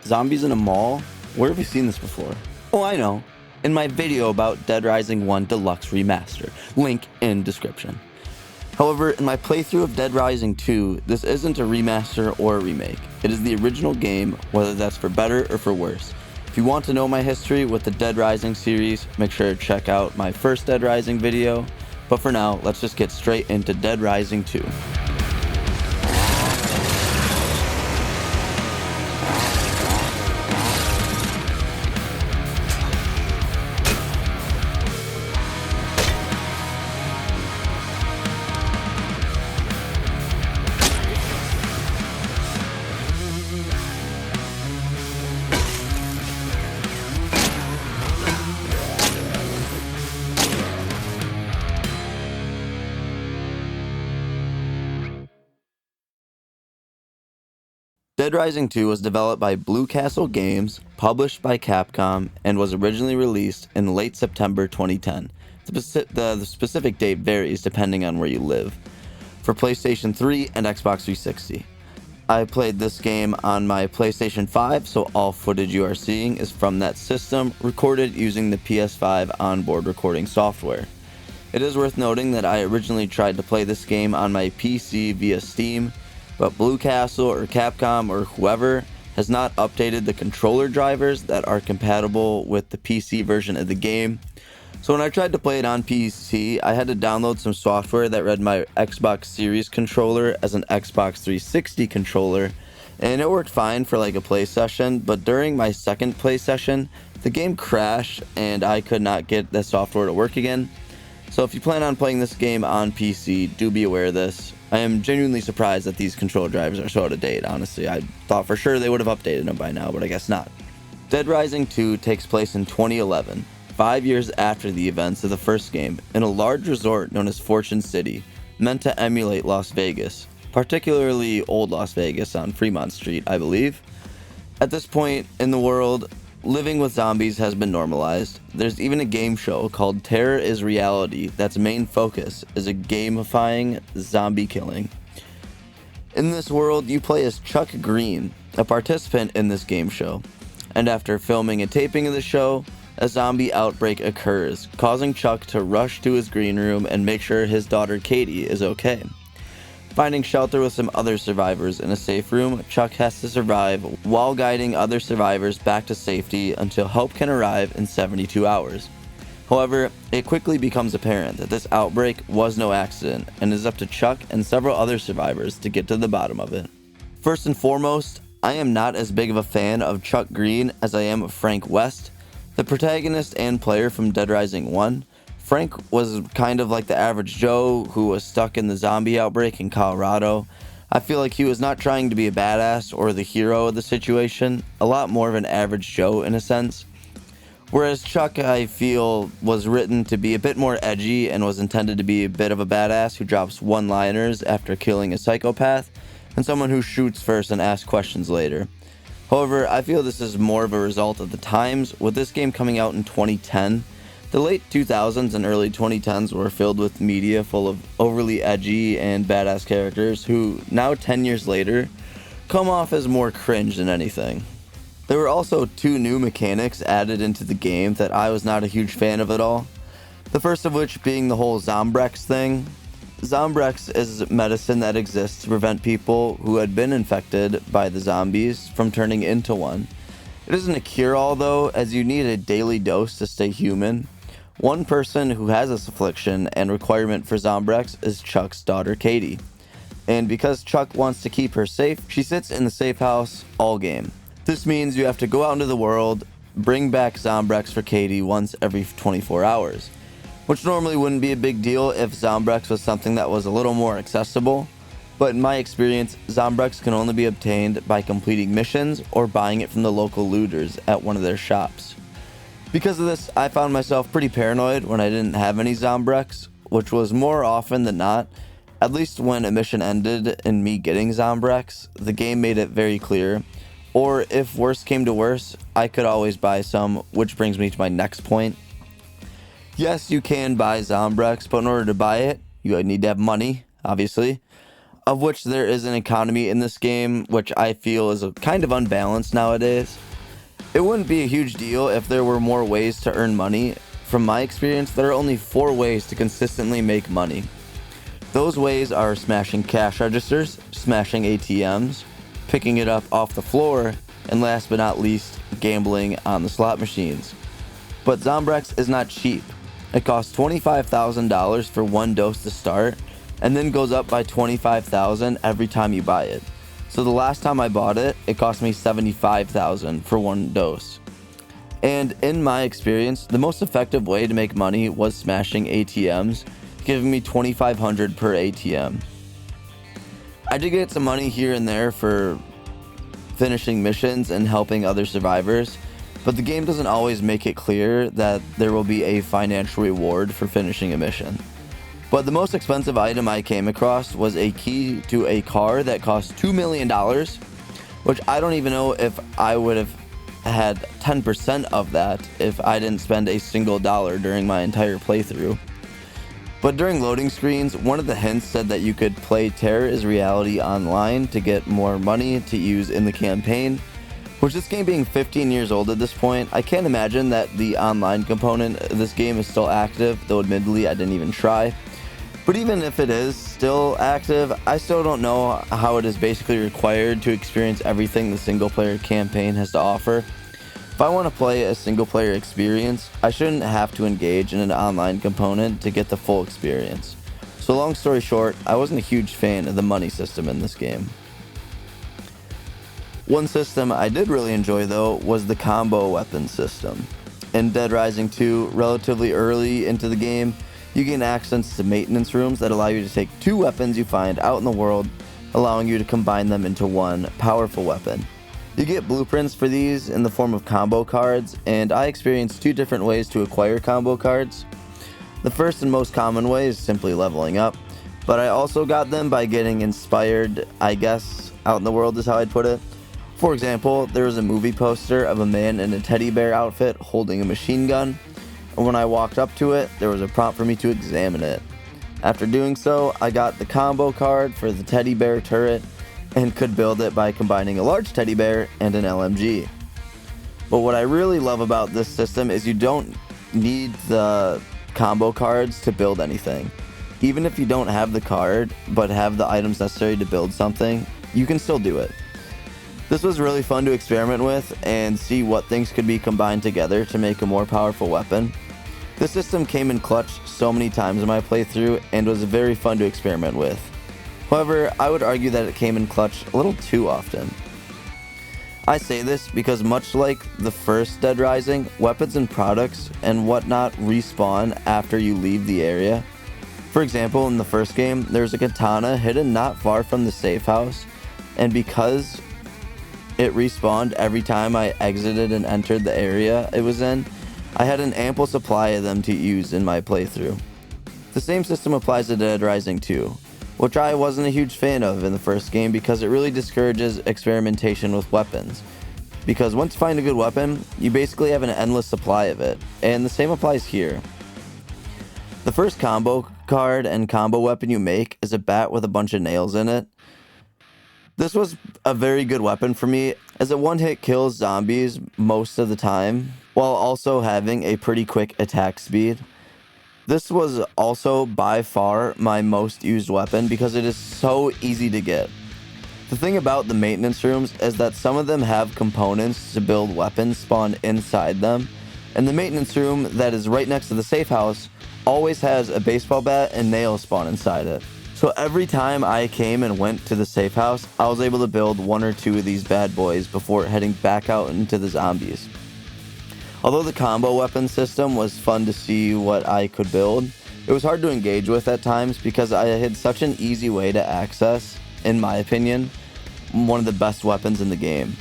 Zombies in a mall? Where have you seen this before? Oh, I know. In my video about Dead Rising 1 Deluxe Remaster. Link in description. However, in my playthrough of Dead Rising 2, this isn't a remaster or a remake. It is the original game, whether that's for better or for worse. If you want to know my history with the Dead Rising series, make sure to check out my first Dead Rising video. But for now, let's just get straight into Dead Rising 2. Dead Rising 2 was developed by Blue Castle Games, published by Capcom, and was originally released in late September 2010. The specific date varies depending on where you live. For PlayStation 3 and Xbox 360. I played this game on my PlayStation 5, so all footage you are seeing is from that system, recorded using the PS5 onboard recording software. It is worth noting that I originally tried to play this game on my PC via Steam, but Blue Castle or Capcom or whoever has not updated the controller drivers that are compatible with the PC version of the game. So when I tried to play it on PC, I had to download some software that read my Xbox Series controller as an Xbox 360 controller, and it worked fine for like a play session, but during my second play session, the game crashed and I could not get the software to work again. So if you plan on playing this game on PC, do be aware of this. I am genuinely surprised that these controller drivers are so out of date, honestly. I thought for sure they would have updated them by now, but I guess not. Dead Rising 2 takes place in 2011, 5 years after the events of the first game, in a large resort known as Fortune City, meant to emulate Las Vegas, particularly old Las Vegas on Fremont Street, I believe. At this point in the world, living with zombies has been normalized. There's even a game show called Terror is Reality that's main focus is a gamifying zombie killing. In this world, you play as Chuck Green, a participant in this game show. And after filming and taping of the show, a zombie outbreak occurs, causing Chuck to rush to his green room and make sure his daughter Katie is okay. Finding shelter with some other survivors in a safe room, Chuck has to survive while guiding other survivors back to safety until help can arrive in 72 hours. However, it quickly becomes apparent that this outbreak was no accident and is up to Chuck and several other survivors to get to the bottom of it. First and foremost, I am not as big of a fan of Chuck Green as I am of Frank West, the protagonist and player from Dead Rising 1. Frank was kind of like the average Joe who was stuck in the zombie outbreak in Colorado. I feel like he was not trying to be a badass or the hero of the situation, a lot more of an average Joe in a sense. Whereas Chuck, I feel, was written to be a bit more edgy and was intended to be a bit of a badass who drops one-liners after killing a psychopath, and someone who shoots first and asks questions later. However, I feel this is more of a result of the times, with this game coming out in 2010. The late 2000s and early 2010s were filled with media full of overly edgy and badass characters who, now 10 years later, come off as more cringe than anything. There were also two new mechanics added into the game that I was not a huge fan of at all. The first of which being the whole Zombrex thing. Zombrex is medicine that exists to prevent people who had been infected by the zombies from turning into one. It isn't a cure-all though, as you need a daily dose to stay human. One person who has this affliction and requirement for Zombrex is Chuck's daughter Katie. And because Chuck wants to keep her safe, she sits in the safe house all game. This means you have to go out into the world, bring back Zombrex for Katie once every 24 hours. Which normally wouldn't be a big deal if Zombrex was something that was a little more accessible. But in my experience, Zombrex can only be obtained by completing missions or buying it from the local looters at one of their shops. Because of this, I found myself pretty paranoid when I didn't have any Zombrex, which was more often than not. At least when a mission ended in me getting Zombrex, the game made it very clear. Or if worse came to worse, I could always buy some, which brings me to my next point. Yes, you can buy Zombrex, but in order to buy it, you need to have money, obviously. of which there is an economy in this game, which I feel is kind of unbalanced nowadays. It wouldn't be a huge deal if there were more ways to earn money. From my experience, there are only 4 ways to consistently make money. Those ways are smashing cash registers, smashing ATMs, picking it up off the floor, and last but not least, gambling on the slot machines. But Zombrex is not cheap. It costs $25,000 for 1 dose to start, and then goes up by $25,000 every time you buy it. So the last time I bought it, it cost me $75,000 for 1 dose. And in my experience, the most effective way to make money was smashing ATMs, giving me $2,500 per ATM. I did get some money here and there for finishing missions and helping other survivors, but the game doesn't always make it clear that there will be a financial reward for finishing a mission. But the most expensive item I came across was a key to a car that cost $2 million, which I don't even know if I would have had 10% of that if I didn't spend a single dollar during my entire playthrough. But during loading screens, one of the hints said that you could play Terror is Reality online to get more money to use in the campaign, which, this game being 15 years old at this point, I can't imagine that the online component of this game is still active, though admittedly I didn't even try. But even if it is still active, I still don't know how it is basically required to experience everything the single player campaign has to offer. If I want to play a single player experience, I shouldn't have to engage in an online component to get the full experience. So long story short, I wasn't a huge fan of the money system in this game. One system I did really enjoy though was the combo weapon system. In Dead Rising 2, relatively early into the game, you gain access to maintenance rooms that allow you to take 2 weapons you find out in the world, allowing you to combine them into one powerful weapon. You get blueprints for these in the form of combo cards, and I experienced 2 different ways to acquire combo cards. The first and most common way is simply leveling up, but I also got them by getting inspired, I guess, out in the world is how I'd put it. For example, there was a movie poster of a man in a teddy bear outfit holding a machine gun, and when I walked up to it, there was a prompt for me to examine it. After doing so, I got the combo card for the teddy bear turret, and could build it by combining a large teddy bear and an LMG. But what I really love about this system is you don't need the combo cards to build anything. Even if you don't have the card, but have the items necessary to build something, you can still do it. This was really fun to experiment with and see what things could be combined together to make a more powerful weapon. This system came in clutch so many times in my playthrough and was very fun to experiment with. However, I would argue that it came in clutch a little too often. I say this because much like the first Dead Rising, weapons and products and whatnot respawn after you leave the area. For example, in the first game, there's a katana hidden not far from the safe house, and because it respawned every time I exited and entered the area it was in, I had an ample supply of them to use in my playthrough. The same system applies to Dead Rising 2. Which I wasn't a huge fan of in the first game because it really discourages experimentation with weapons. Because once you find a good weapon, you basically have an endless supply of it, and the same applies here. The first combo card and combo weapon you make is a bat with a bunch of nails in it. This was a very good weapon for me, as it one-hit kills zombies most of the time, while also having a pretty quick attack speed. This was also by far my most used weapon because it is so easy to get. The thing about the maintenance rooms is that some of them have components to build weapons spawn inside them, and the maintenance room that is right next to the safe house always has a baseball bat and nails spawn inside it. So every time I came and went to the safe house, I was able to build 1 or 2 of these bad boys before heading back out into the zombies. Although the combo weapon system was fun to see what I could build, it was hard to engage with at times because I had such an easy way to access, in my opinion, one of the best weapons in the game.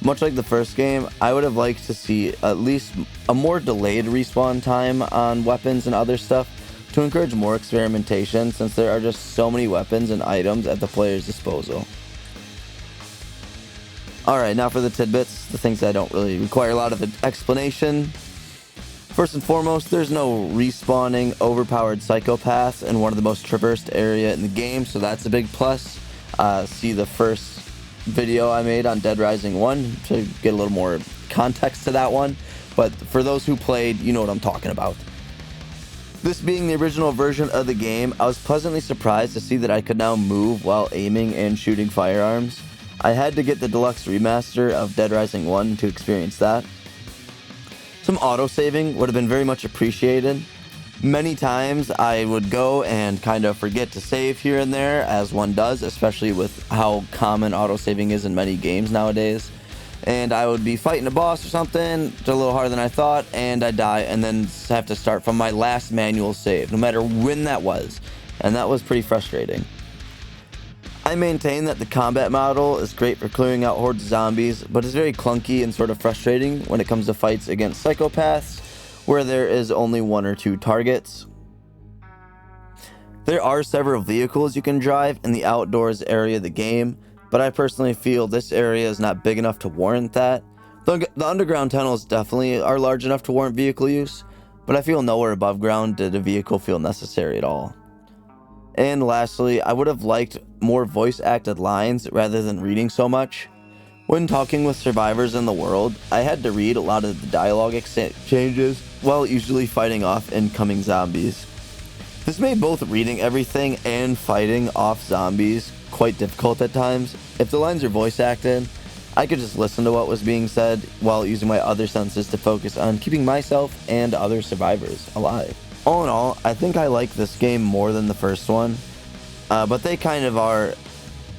Much like the first game, I would have liked to see at least a more delayed respawn time on weapons and other stuff to encourage more experimentation, since there are just so many weapons and items at the player's disposal. Alright, now for the tidbits, the things that don't really require a lot of explanation. First and foremost, there's no respawning overpowered psychopaths in one of the most traversed area in the game, so that's a big plus. see the first video I made on Dead Rising 1 to get a little more context to that one. But for those who played, you know what I'm talking about. This being the original version of the game, I was pleasantly surprised to see that I could now move while aiming and shooting firearms. I had to get the deluxe remaster of Dead Rising 1 to experience that. Some autosaving would have been very much appreciated. Many times I would go and kind of forget to save here and there, as one does, especially with how common autosaving is in many games nowadays. And I would be fighting a boss or something, did a little harder than I thought, and I die, and then have to start from my last manual save, no matter when that was. And that was pretty frustrating. I maintain that the combat model is great for clearing out hordes of zombies, but is very clunky and sort of frustrating when it comes to fights against psychopaths, where there is only 1 or 2 targets. There are several vehicles you can drive in the outdoors area of the game, but I personally feel this area is not big enough to warrant that. The underground tunnels definitely are large enough to warrant vehicle use, but I feel nowhere above ground did a vehicle feel necessary at all. And lastly, I would have liked more voice acted lines rather than reading so much. When talking with survivors in the world, I had to read a lot of the dialogue exchanges while usually fighting off incoming zombies. This made both reading everything and fighting off zombies quite difficult at times. If the lines are voice acted, I could just listen to what was being said while using my other senses to focus on keeping myself and other survivors alive. All in all, I think I like this game more than the first one, but they kind of are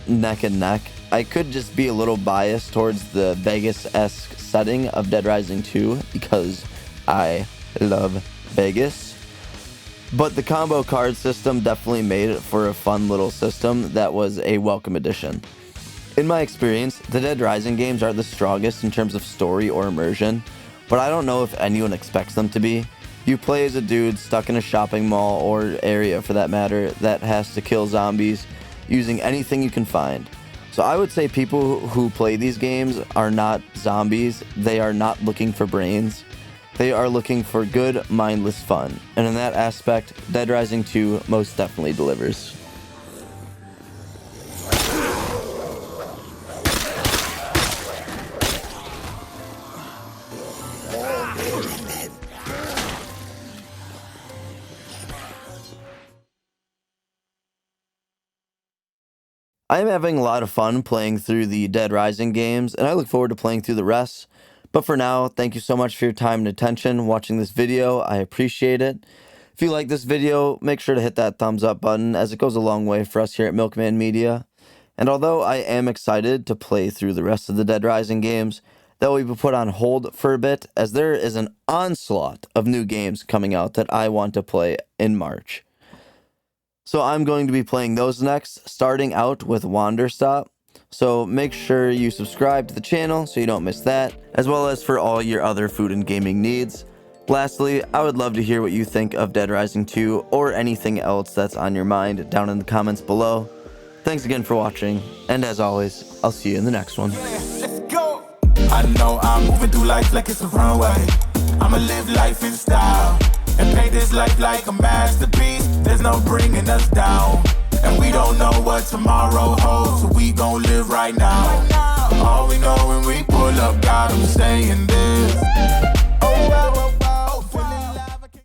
neck and neck. I could just be a little biased towards the Vegas-esque setting of Dead Rising 2 because I love Vegas. But the combo card system definitely made it for a fun little system that was a welcome addition. In my experience, the Dead Rising games are the strongest in terms of story or immersion, but I don't know if anyone expects them to be. You play as a dude stuck in a shopping mall, or area for that matter, that has to kill zombies using anything you can find. So I would say people who play these games are not zombies, they are not looking for brains. They are looking for good, mindless fun, and in that aspect, Dead Rising 2 most definitely delivers. I am having a lot of fun playing through the Dead Rising games, and I look forward to playing through the rest. But for now, thank you so much for your time and attention watching this video. I appreciate it. If you like this video, make sure to hit that thumbs up button, as it goes a long way for us here at Milkman Media. And although I am excited to play through the rest of the Dead Rising games, that will be put on hold for a bit, as there is an onslaught of new games coming out that I want to play in March. So I'm going to be playing those next, starting out with Wanderstop. So make sure you subscribe to the channel so you don't miss that, as well as for all your other food and gaming needs. Lastly, I would love to hear what you think of Dead Rising 2 or anything else that's on your mind down in the comments below. Thanks again for watching, and as always, I'll see you in the next one. Let's go. I know I'm moving through life like it's a runway. I'ma live life in style and paint this life like a masterpiece. There's no bringing us down, and we don't know what tomorrow holds, so we gon' live right now. All we know when we pull up, God, I'm saying this.